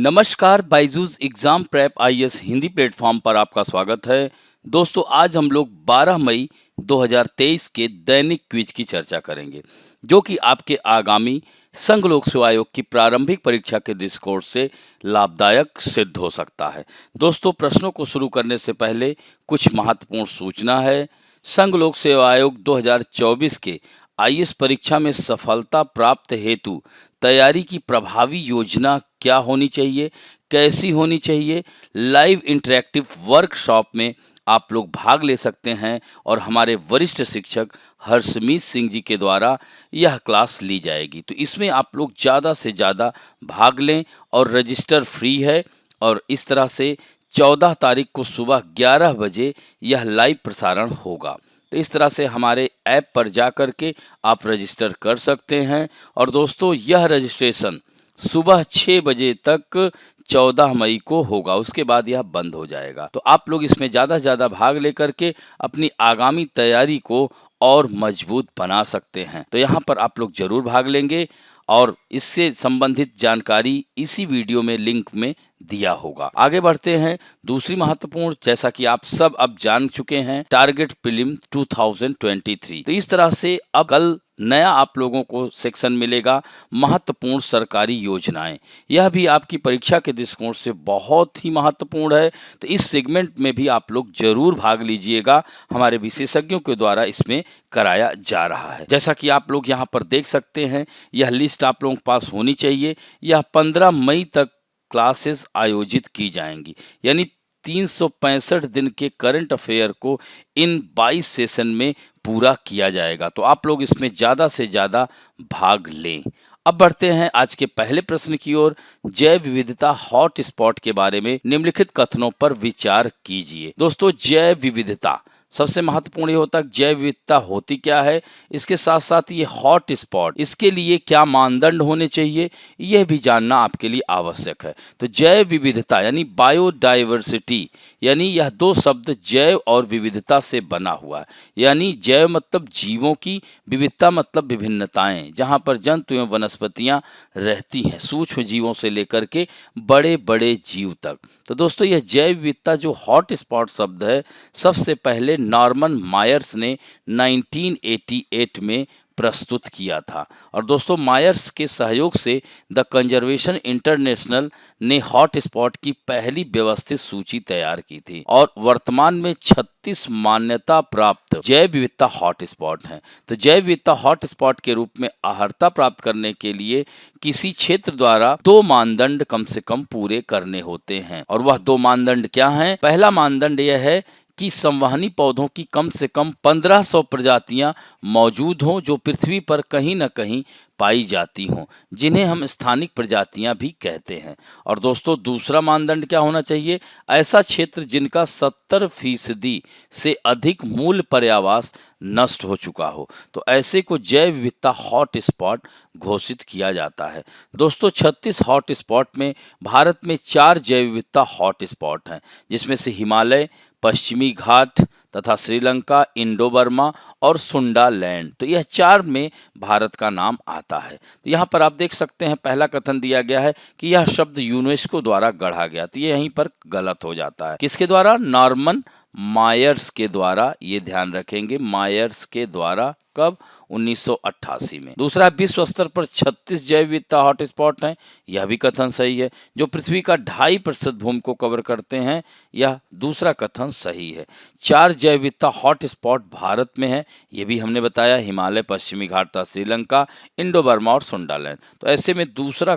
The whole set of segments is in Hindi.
नमस्कार, Byju's exam prep IAS Hindi platform पर आपका स्वागत है। दोस्तों, आज हम लोग 12 मई 2023 के दैनिक क्विज की चर्चा करेंगे, जो कि आपके आगामी संघ लोक सेवा आयोग की प्रारंभिक परीक्षा के दृष्टिकोण से लाभदायक सिद्ध हो सकता है। दोस्तों, प्रश्नों को शुरू करने से पहले कुछ महत्वपूर्ण सूचना है। संघ लोक सेवा आयोग 2024 के आईएएस परीक्षा में सफलता प्राप्त हेतु तैयारी की प्रभावी योजना क्या होनी चाहिए, कैसी होनी चाहिए। लाइव इंटरैक्टिव वर्कशॉप में आप लोग भाग ले सकते हैं और हमारे वरिष्ठ शिक्षक हर्षमीत सिंह जी के द्वारा यह क्लास ली जाएगी। तो इसमें आप लोग ज़्यादा से ज़्यादा भाग लें और रजिस्टर फ्री है। और इस तरह से 14 तारीख को सुबह 11 बजे यह लाइव प्रसारण होगा। तो इस तरह से हमारे ऐप पर जा कर के आप रजिस्टर कर सकते हैं। और दोस्तों, यह रजिस्ट्रेशन सुबह 6 बजे तक 14 मई को होगा, उसके बाद यह बंद हो जाएगा। तो आप लोग इसमें ज़्यादा से ज़्यादा भाग लेकर के अपनी आगामी तैयारी को और मजबूत बना सकते हैं। तो यहाँ पर आप लोग जरूर भाग लेंगे और इससे संबंधित जानकारी इसी वीडियो में लिंक में दिया होगा। आगे बढ़ते हैं। दूसरी महत्वपूर्ण, जैसा कि आप सब अब जान चुके हैं, टारगेट प्रीलिम 2023। तो इस तरह से अब कल नया आप लोगों को सेक्शन मिलेगा, महत्वपूर्ण सरकारी योजनाएं। यह भी आपकी परीक्षा के दृष्टिकोण से बहुत ही महत्वपूर्ण है। तो इस सेगमेंट में भी आप लोग जरूर भाग लीजिएगा, हमारे विशेषज्ञों के द्वारा इसमें कराया जा रहा है। जैसा कि आप लोग यहाँ पर देख सकते हैं, यह लिस्ट आप लोगों के पास होनी चाहिए। यह 15 मई तक क्लासेस आयोजित की जाएंगी, यानी 365 दिन के करंट अफेयर को इन 22 सेशन में पूरा किया जाएगा। तो आप लोग इसमें ज़्यादा से ज़्यादा भाग लें। अब बढ़ते हैं आज के पहले प्रश्न की ओर। जैव विविधता हॉट स्पॉट के बारे में निम्नलिखित कथनों पर विचार कीजिए। दोस्तों, जैव विविधता सबसे महत्वपूर्ण ये होता है, जैव विविधता होती क्या है, इसके साथ साथ ये हॉट स्पॉट, इसके लिए क्या मानदंड होने चाहिए, यह भी जानना आपके लिए आवश्यक है। तो जैव विविधता यानी बायोडाइवर्सिटी, यानी यह दो शब्द जैव और विविधता से बना हुआ है। यानी जैव मतलब जीवों की, विविधता मतलब विभिन्नताएं, जहां पर जंतु एवं वनस्पतियां रहती हैं, सूक्ष्म जीवों से लेकर के बड़े बड़े जीव तक। तो दोस्तों, यह जैव विविधता जो हॉट स्पॉट शब्द है, सबसे पहले नॉर्मन मायर्स ने 1988 में प्रस्तुत किया था। और दोस्तों, मायर्स के सहयोग से द कंजर्वेशन इंटरनेशनल ने हॉट स्पॉट की पहली व्यवस्थित सूची तैयार की थी। और वर्तमान में 36 मान्यता प्राप्त जैव विविधता हॉट स्पॉट हैं। तो जैव विविधता हॉट स्पॉट के रूप में अर्हता प्राप्त करने के लिए किसी क्षेत्र द्वारा 2 मानदंड कम से कम पूरे करने होते हैं। और वह 2 मानदंड क्या हैं? पहला मानदंड यह है कि संवहनी पौधों की कम से कम 1500 प्रजातियां मौजूद हों, जो पृथ्वी पर कहीं न कहीं पाई जाती हों, जिन्हें हम स्थानिक प्रजातियां भी कहते हैं। और दोस्तों, दूसरा मानदंड क्या होना चाहिए? ऐसा क्षेत्र जिनका 70% से अधिक मूल पर्यावास नष्ट हो चुका हो, तो ऐसे को जैव विविधता हॉट स्पॉट घोषित किया जाता है। दोस्तों, 36 हॉट स्पॉट में भारत में 4 जैव विविधता हॉट स्पॉट हैं, जिसमें से हिमालय, पश्चिमी घाट तथा श्रीलंका, इंडो बर्मा और सुंडा लैंड। तो यह 4 में भारत का नाम आता है। तो यहाँ पर आप देख सकते हैं, पहला कथन दिया गया है कि यह शब्द यूनेस्को द्वारा गढ़ा गया। तो ये यहीं पर गलत हो जाता है। किसके द्वारा? नॉर्मन मायर्स के द्वारा। ये ध्यान रखेंगे, मायर्स के द्वारा। कब? 1988 में। दूसरा, विश्व स्तर पर 36 जैव विविधता हॉट स्पॉट हैं। यह भी कथन सही है, जो पृथ्वी का 2.5% भूमि को कवर करते हैं। यह दूसरा कथन सही है। 4 जैव विविधता हॉट स्पॉट भारत में है, ये भी हमने बताया, हिमालय, पश्चिमी घाट, श्रीलंका, इंडो बर्मा और सुंडालैंड। तो ऐसे में तीसरा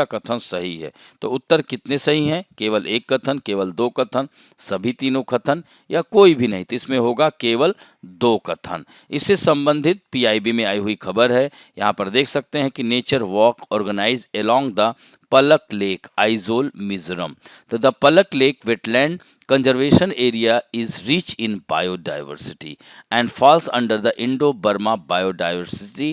कथन सही है। तो उत्तर कितने सही हैं? केवल 1 कथन, केवल 2 कथन, सभी तीनों कथन या कोई भी नहीं। तो इसमें होगा केवल 2 कथन। इससे संबंधित पीआईबी में आई हुई खबर है। यहाँ पर देख सकते हैं कि nature walk organise along the Palak lake, Aizawl, Mizoram. तो the Palak lake wetland conservation area is rich in biodiversity and falls under the Indo-Burma biodiversity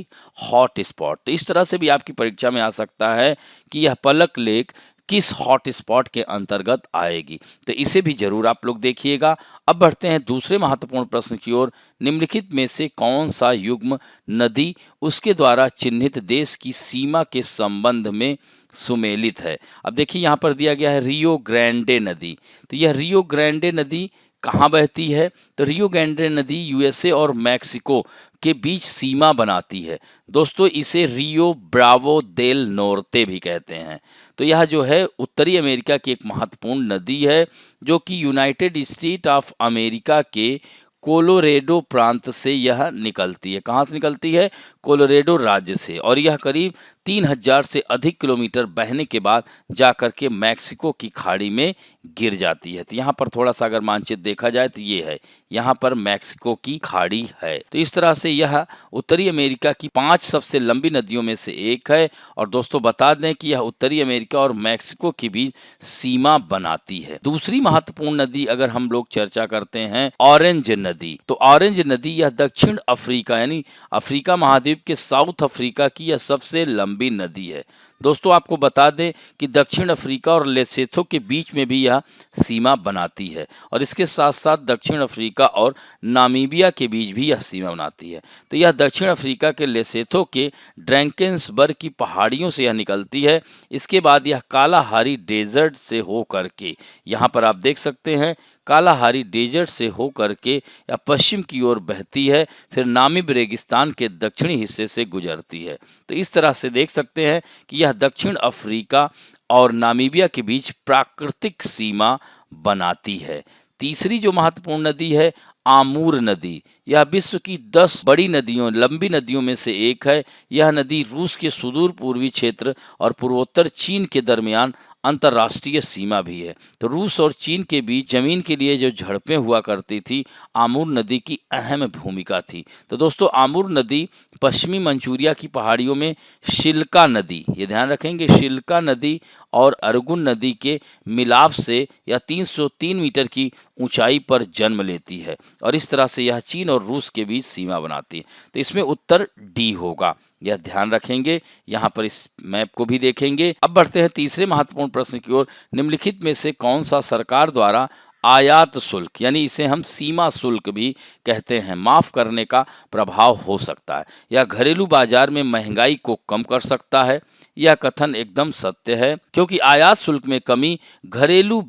hot spot। तो इस तरह से भी आपकी परीक्षा में आ सकता है कि यह पलक लेक किस हॉट स्पॉट के अंतर्गत आएगी। तो इसे भी जरूर आप लोग देखिएगा। अब बढ़ते हैं दूसरे महत्वपूर्ण प्रश्न की ओर। निम्नलिखित में से कौन सा युग्म नदी उसके द्वारा चिन्हित देश की सीमा के संबंध में सुमेलित है। अब देखिए यहाँ पर दिया गया है रियो ग्रैंडे नदी। तो यह रियो ग्रैंडे नदी कहाँ बहती है? तो रियो ग्रैंडे नदी यूएसए और मैक्सिको के बीच सीमा बनाती है। दोस्तों इसे रियो ब्रावो देल नॉर्ते भी कहते हैं। तो यह जो है उत्तरी अमेरिका की एक महत्वपूर्ण नदी है, जो कि यूनाइटेड स्टेट ऑफ अमेरिका के कोलोरेडो प्रांत से यह निकलती है। कहाँ से निकलती है? कोलोरेडो राज्य से। और यह करीब 3000 से अधिक किलोमीटर बहने के बाद जाकर के मैक्सिको की खाड़ी में गिर जाती है। तो यहाँ पर थोड़ा सा अगर मानचित्र देखा जाए तो ये है, यहाँ पर मैक्सिको की खाड़ी है। तो इस तरह से यह उत्तरी अमेरिका की 5 सबसे लंबी नदियों में से एक है। और दोस्तों बता दें कि यह उत्तरी अमेरिका और मैक्सिको के बीच सीमा बनाती है। दूसरी महत्वपूर्ण नदी अगर हम लोग चर्चा करते हैं ऑरेंज नदी, तो ऑरेंज नदी यह दक्षिण अफ्रीका यानी अफ्रीका महाद्वीप के साउथ अफ्रीका की यह सबसे लंबी नदी है। दोस्तों आपको बता दें कि दक्षिण अफ्रीका और लेसोथो के बीच में भी यह सीमा बनाती है, और इसके साथ साथ दक्षिण अफ्रीका और नामीबिया के बीच भी यह सीमा बनाती है। तो यह दक्षिण अफ्रीका के लेसोथो के ड्रैंकेंसबर्ग की पहाड़ियों से यह निकलती है। इसके बाद यह कालाहारी डेजर्ट से हो करके, यहाँ पर आप देख सकते हैं, कालाहारी डेजर्ट से हो करके या पश्चिम की ओर बहती है, फिर नामीब रेगिस्तान के दक्षिणी हिस्से से गुजरती है। तो इस तरह से देख सकते हैं कि यह दक्षिण अफ्रीका और नामीबिया के बीच प्राकृतिक सीमा बनाती है। तीसरी जो महत्वपूर्ण नदी है आमूर नदी, यह विश्व की 10 बड़ी नदियों लंबी नदियों में से एक है। यह नदी रूस के सुदूर पूर्वी क्षेत्र और पूर्वोत्तर चीन के दरमियान अंतर्राष्ट्रीय सीमा भी है। तो रूस और चीन के बीच जमीन के लिए जो झड़पें हुआ करती थी, आमूर नदी की अहम भूमिका थी। तो दोस्तों आमूर नदी पश्चिमी मंचूरिया की पहाड़ियों में शिल्का नदी, ये ध्यान रखेंगे, शिल्का नदी और अर्गुन नदी के मिलाप से यह 303 मीटर की ऊंचाई पर जन्म लेती है, और इस तरह से यह चीन और रूस के बीच सीमा बनाती है। तो इसमें उत्तर डी होगा, यह ध्यान रखेंगे। यहाँ पर इस मैप को भी देखेंगे। अब बढ़ते हैं तीसरे महत्वपूर्ण प्रश्न की ओर। निम्नलिखित में से कौन सा सरकार द्वारा आयात शुल्क, यानी इसे हम सीमा शुल्क भी कहते हैं, माफ करने का प्रभाव हो सकता है, या घरेलू बाजार में महंगाई को कम कर सकता है? यह कथन एकदम सत्य है, क्योंकि आयात शुल्क में कमी घरेलू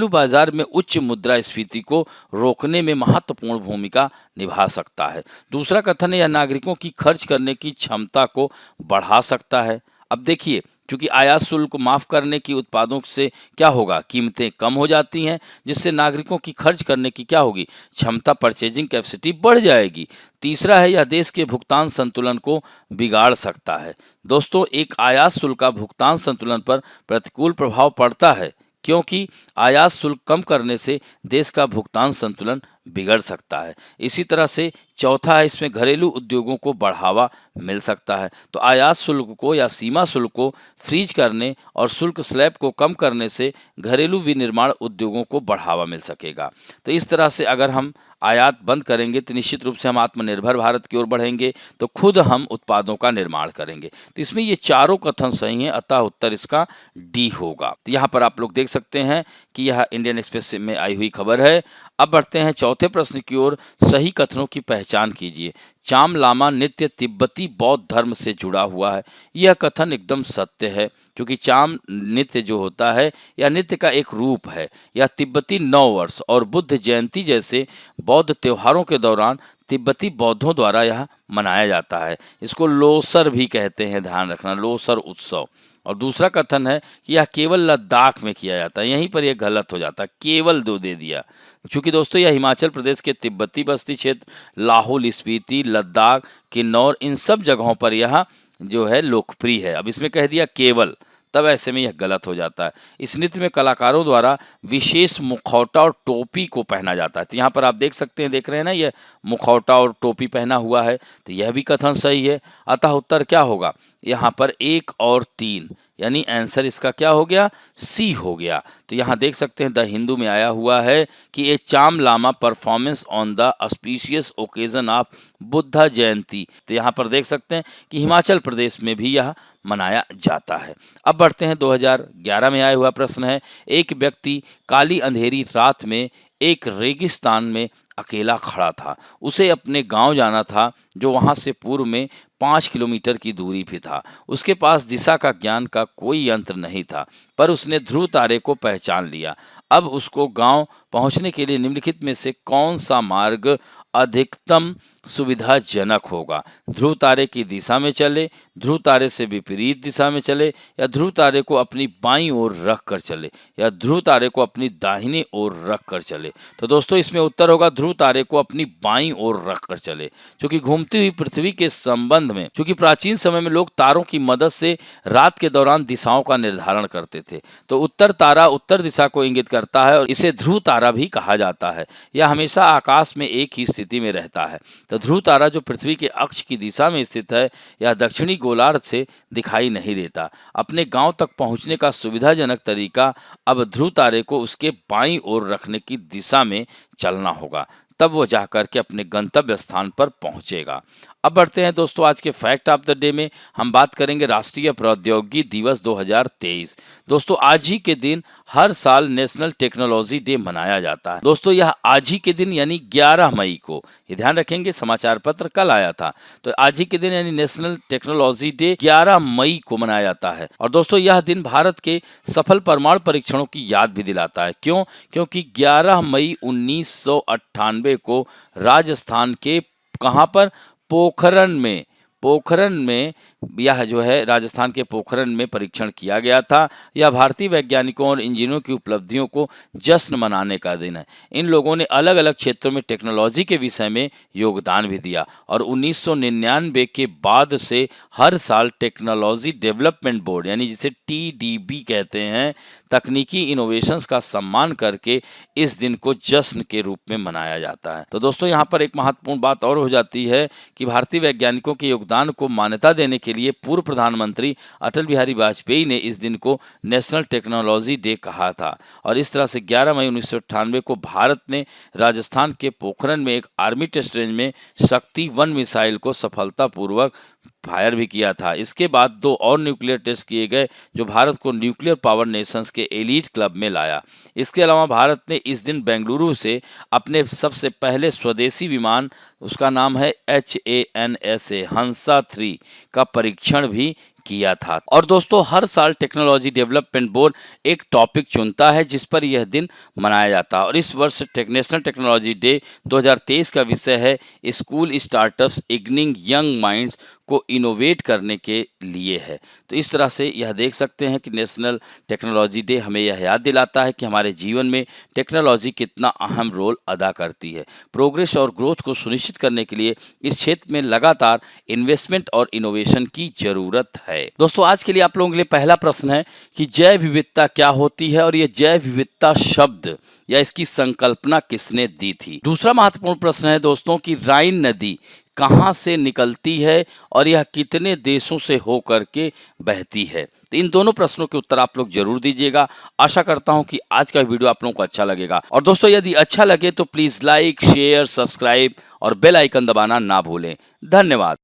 बाजार में उच्च मुद्रास्फीति को रोकने में महत्वपूर्ण भूमिका निभा सकता है। दूसरा कथन है यह नागरिकों की खर्च करने की क्षमता को बढ़ा सकता है। अब देखिए, क्योंकि आयात शुल्क को माफ करने की उत्पादों से क्या होगा, कीमतें कम हो जाती हैं, जिससे नागरिकों की खर्च करने की क्या होगी, क्षमता, परचेजिंग कैपेसिटी बढ़ जाएगी। तीसरा है यह देश के भुगतान संतुलन को बिगाड़ सकता है। दोस्तों एक आयात शुल्क का भुगतान संतुलन पर प्रतिकूल प्रभाव पड़ता है, क्योंकि आयात शुल्क कम करने से देश का भुगतान संतुलन बिगड़ सकता है। इसी तरह से चौथा है इसमें घरेलू उद्योगों को बढ़ावा मिल सकता है। तो आयात शुल्क को या सीमा शुल्क को फ्रीज करने और शुल्क स्लैब को कम करने से घरेलू विनिर्माण उद्योगों को बढ़ावा मिल सकेगा। तो इस तरह से अगर हम आयात बंद करेंगे तो निश्चित रूप से हम आत्मनिर्भर भारत की ओर बढ़ेंगे, तो खुद हम उत्पादों का निर्माण करेंगे। तो इसमें ये चारों कथन सही हैं, अतः उत्तर इसका डी होगा। तो यहाँ पर आप लोग देख सकते हैं कि यह इंडियन एक्सप्रेस में आई हुई खबर है। अब बढ़ते हैं चौथे प्रश्न की ओर। सही कथनों की पहचान कीजिए। चाम लामा नृत्य तिब्बती बौद्ध धर्म से जुड़ा हुआ है। यह कथन एकदम सत्य है, क्योंकि चाम नृत्य जो होता है यह नृत्य का एक रूप है। यह तिब्बती नव वर्ष और बुद्ध जयंती जैसे बौद्ध त्योहारों के दौरान तिब्बती बौद्धों द्वारा यह मनाया जाता है। इसको लोसर भी कहते हैं, ध्यान रखना, लोसर उत्सव। और दूसरा कथन है कि यह केवल लद्दाख में किया जाता है। यहीं पर यह गलत हो जाता है, केवल दो दे दिया, क्योंकि दोस्तों यह हिमाचल प्रदेश के तिब्बती बस्ती क्षेत्र, लाहौल स्पीति, लद्दाख, किन्नौर, इन सब जगहों पर यह जो है लोकप्रिय है। अब इसमें कह दिया केवल, तब ऐसे में यह गलत हो जाता है। इस नृत्य में कलाकारों द्वारा विशेष मुखौटा और टोपी को पहना जाता है। तो यहाँ पर आप देख सकते हैं, देख रहे हैं ना, यह मुखौटा और टोपी पहना हुआ है, तो यह भी कथन सही है। अतः उत्तर क्या होगा, यहाँ पर 1 और 3, यानी आंसर इसका क्या हो गया, सी हो गया। तो यहाँ देख सकते हैं द हिंदू में आया हुआ है कि a Cham lama performance on the auspicious occasion of Buddha Jayanti. तो यहाँ पर देख सकते हैं कि हिमाचल प्रदेश में भी यह मनाया जाता है। अब बढ़ते हैं 2011 में आया हुआ प्रश्न है। एक व्यक्ति काली अंधेरी रात में एक रेगिस्तान में अकेला खड़ा था। उसे अपने गांव जाना था, जो वहां से पूर्व में 5 किलोमीटर की दूरी पे था। उसके पास दिशा का ज्ञान का कोई यंत्र नहीं था, पर उसने ध्रुव तारे को पहचान लिया। अब उसको गांव पहुंचने के लिए निम्नलिखित में से कौन सा मार्ग अधिकतम सुविधाजनक होगा? ध्रुव तारे की दिशा में चले, ध्रुव तारे से विपरीत दिशा में चले, या ध्रुव तारे को अपनी बाईं ओर रख कर चले, या ध्रुव तारे को अपनी दाहिनी ओर रख कर चले? तो दोस्तों इसमें उत्तर होगा ध्रुव तारे को अपनी बाईं ओर रख कर चले। क्योंकि घूमती हुई पृथ्वी के संबंध में, क्योंकि प्राचीन समय में लोग तारों की मदद से रात के दौरान दिशाओं का निर्धारण करते थे, तो उत्तर तारा उत्तर दिशा को इंगित करता है और इसे ध्रुव तारा भी कहा जाता है। यह हमेशा आकाश में एक ही स्थिति में रहता है। तो ध्रुव तारा जो पृथ्वी के अक्ष की दिशा में स्थित है, यह दक्षिणी गोलार्ध से दिखाई नहीं देता। अपने गांव तक पहुंचने का सुविधाजनक तरीका अब ध्रुव तारे को उसके बाईं ओर रखने की दिशा में चलना होगा, तब वो जाकर के अपने गंतव्य स्थान पर पहुंचेगा। अब बढ़ते हैं दोस्तों आज के फैक्ट ऑफ द डे में। हम बात करेंगे राष्ट्रीय प्रौद्योगिकी दिवस 2023। दोस्तों आज ही के दिन हर साल नेशनल टेक्नोलॉजी डे मनाया जाता है। दोस्तों यह आज ही के दिन यानी 11 मई को, ये ध्यान रखेंगे, समाचार पत्र कल आया था, तो आज ही के दिन यानी नेशनल टेक्नोलॉजी डे 11 मई को मनाया जाता है। और दोस्तों यह दिन भारत के सफल परमाणु परीक्षणों की याद भी दिलाता है। क्यों? क्योंकि 11 मई 1998 को राजस्थान के कहाँ पर, पोखरन में यह जो है राजस्थान के पोखरन में परीक्षण किया गया था। यह भारतीय वैज्ञानिकों और इंजीनियरों की उपलब्धियों को जश्न मनाने का दिन है। इन लोगों ने अलग अलग क्षेत्रों में टेक्नोलॉजी के विषय में योगदान भी दिया और 1999 के बाद से हर साल टेक्नोलॉजी डेवलपमेंट बोर्ड यानी जिसे TDB कहते हैं, तकनीकी इनोवेशंस का सम्मान करके इस दिन को जश्न के रूप में मनाया जाता है। तो दोस्तों यहाँ पर एक महत्वपूर्ण बात और हो जाती है कि भारतीय वैज्ञानिकों के योगदान को मान्यता देने के लिए पूर्व प्रधानमंत्री अटल बिहारी वाजपेयी ने इस दिन को नेशनल टेक्नोलॉजी डे कहा था। और इस तरह से 11 मई 1998 को भारत ने राजस्थान के पोखरन में एक आर्मी टेस्ट रेंज में शक्ति 1 मिसाइल को सफलतापूर्वक फायर भी किया था। इसके बाद 2 और न्यूक्लियर टेस्ट किए गए जो भारत को न्यूक्लियर पावर नेशंस के एलीट क्लब में लाया। इसके अलावा भारत ने इस दिन बेंगलुरु से अपने सबसे पहले स्वदेशी विमान, उसका नाम है HANSA हंसा 3 का परीक्षण भी किया था। और दोस्तों हर साल टेक्नोलॉजी डेवलपमेंट बोर्ड एक टॉपिक चुनता है जिस पर यह दिन मनाया जाता है और इस वर्ष नेशनल टेक्नोलॉजी डे 2023 का विषय है स्कूल स्टार्टअप्स इग्निंग यंग माइंड्स को इनोवेट करने के लिए है। तो इस तरह से यह देख सकते हैं कि नेशनल टेक्नोलॉजी डे हमें यह याद दिलाता है कि हमारे जीवन में टेक्नोलॉजी कितना अहम रोल अदा करती है। प्रोग्रेस और ग्रोथ को सुनिश्चित करने के लिए इस क्षेत्र में लगातार इन्वेस्टमेंट और इनोवेशन की जरूरत है। दोस्तों आज के लिए आप लोगों के लिए पहला प्रश्न है कि जैव विविधता क्या होती है और यह जैव विविधता शब्द या इसकी संकल्पना किसने दी थी। दूसरा महत्वपूर्ण प्रश्न है दोस्तों कि राइन नदी कहाँ से निकलती है और यह कितने देशों से होकर के बहती है। तो इन दोनों प्रश्नों के उत्तर आप लोग जरूर दीजिएगा। आशा करता हूं कि आज का वीडियो आप लोगों को अच्छा लगेगा और दोस्तों यदि अच्छा लगे तो प्लीज लाइक, शेयर, सब्सक्राइब और बेल आइकन दबाना ना भूलें। धन्यवाद।